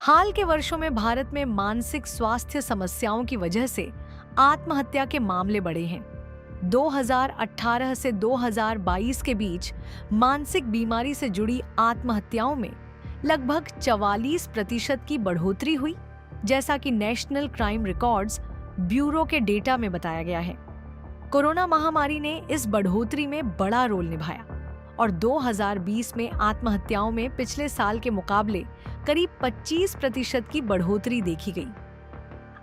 हाल के वर्षों में भारत में मानसिक स्वास्थ्य समस्याओं की वजह से आत्महत्या के मामले बढ़े हैं। 2018 से 2022 के बीच मानसिक बीमारी से जुड़ी आत्महत्याओं में लगभग 44% की बढ़ोतरी हुई, जैसा कि नेशनल क्राइम रिकॉर्ड्स ब्यूरो के डेटा में बताया गया है। कोरोना महामारी ने इस बढ़ोतरी में बड़ा रोल निभाया और 2020 में आत्महत्याओं में पिछले साल के मुकाबले करीब 25% की बढ़ोतरी देखी गई।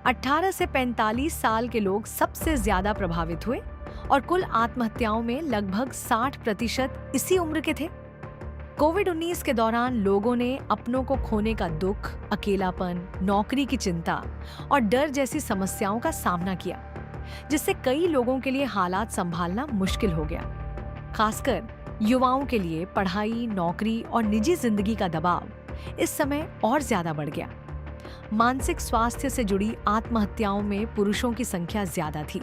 18 से 45 साल के लोग सबसे ज्यादा प्रभावित हुए और कुल आत्महत्याओं में लगभग 60% इसी उम्र के थे। कोविड-19 के दौरान लोगों ने अपनों को खोने का दुख, अकेलापन, नौकरी की चिंता और डर जैसी समस्याओं का सामना किया, जिससे कई लोगों के लिए हालात संभालना मुश्किल हो गया। खासकर युवाओं के लिए पढ़ाई, नौकरी और निजी जिंदगी का दबाव इस समय और ज्यादा बढ़ गया। मानसिक स्वास्थ्य से जुड़ी आत्महत्याओं में पुरुषों की संख्या ज्यादा थी।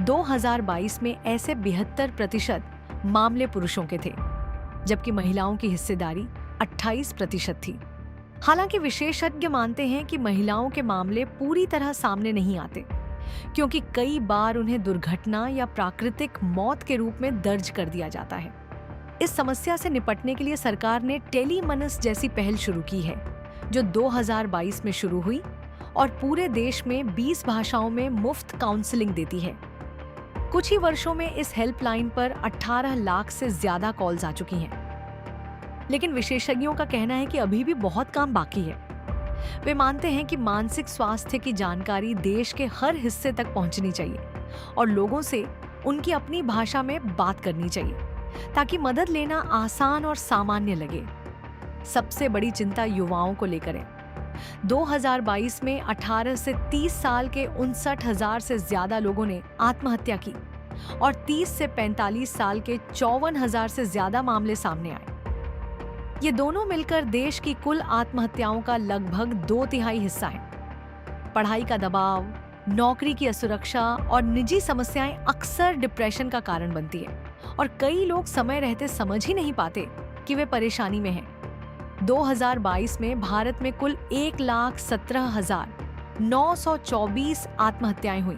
2022 में ऐसे 72% मामले पुरुषों के थे, जबकि महिलाओं की हिस्सेदारी 28% थी। हालांकि विशेषज्ञ मानते हैं कि महिलाओं के मामले पूरी तरह सामने नहीं आते, क्योंकि कई बार उन्हें दुर्घटना या प्राकृतिक मौत के रूप में दर्ज कर दिया जाता है। इस समस्या से निपटने के लिए सरकार ने टेलीमनस जैसी पहल शुरू की है, जो 2022 में शुरू हुई और पूरे देश में 20 भाषाओं में मुफ्त काउंसलिंग देती है। कुछ ही वर्षों में इस हेल्पलाइन पर 18 लाख से ज्यादा कॉल्स आ चुकी हैं। लेकिन विशेषज्ञों का कहना है कि अभी भी बहुत काम बाकी है। वे मानते हैं कि मानसिक स्वास्थ्य की जानकारी देश के हर हिस्से तक पहुंचनी चाहिए और लोगों से उनकी अपनी भाषा में बात करनी चाहिए, ताकि मदद लेना आसान और सामान्य लगे। सबसे बड़ी चिंता युवाओं को लेकर है। 2022 में 18 से 30 साल के 59,000 से ज्यादा लोगों ने आत्महत्या की और 30 से 45 साल के 54,000 से ज्यादा मामले सामने आए। ये दोनों मिलकर देश की कुल आत्महत्याओं का लगभग 2/3 हिस्सा है। पढ़ाई का दबाव, नौकरी की असुरक्षा और निजी समस्याएं अक्सर डिप्रेशन का कारण बनती है और कई लोग समय रहते समझ ही नहीं पाते कि वे परेशानी में हैं। 2022 में भारत में कुल 1,17,924 आत्महत्याएं हुई,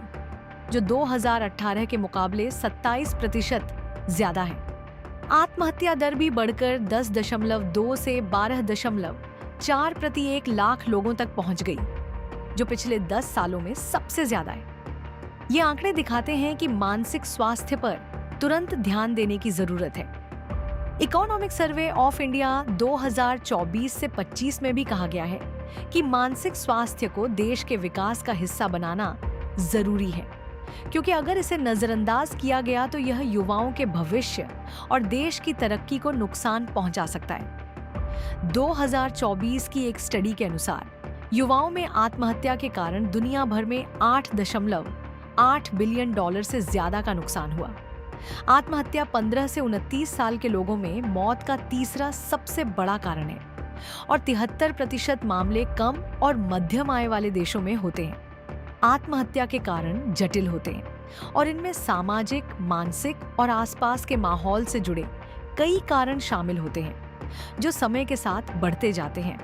जो 2018 के मुकाबले 27% ज्यादा है। आत्महत्या दर भी बढ़कर 10.2 से 12.4 प्रति 1 लाख लोगों तक पहुंच गई, जो पिछले 10 सालों में सबसे ज्यादा है। ये आंकड़े दिखाते हैं कि मानसिक स्वास्थ्य पर तुरंत ध्यान देने की जरूरत है। इकोनॉमिक सर्वे ऑफ इंडिया 2024 से 25 में भी कहा गया है कि मानसिक स्वास्थ्य को देश के विकास का हिस्सा बनाना जरूरी है, क्योंकि अगर इसे नजरअंदाज किया गया तो यह युवाओं के भविष्य और देश की तरक्की को नुकसान पहुंचा सकता है। 2024 की एक स्टडी के अनुसार युवाओं में आत्महत्या के कारण दुनिया भर में $8.8 बिलियन से ज्यादा का नुकसान हुआ। आत्महत्या 15 से 29 साल के लोगों में मौत का तीसरा सबसे बड़ा कारण है और 73% मामले कम और मध्यम आय वाले देशों में होते हैं। आत्महत्या के कारण जटिल होते हैं और इनमें सामाजिक, मानसिक और आसपास के माहौल से जुड़े कई कारण शामिल होते हैं, जो समय के साथ बढ़ते जाते हैं।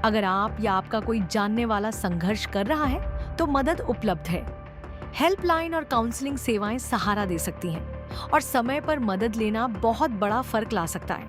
अगर आप या आपका कोई जानने वाला संघर्ष कर रहा है तो मदद उपलब्ध है। हेल्पलाइन और काउंसलिंग सेवाएं सहारा दे सकती हैं और समय पर मदद लेना बहुत बड़ा फर्क ला सकता है।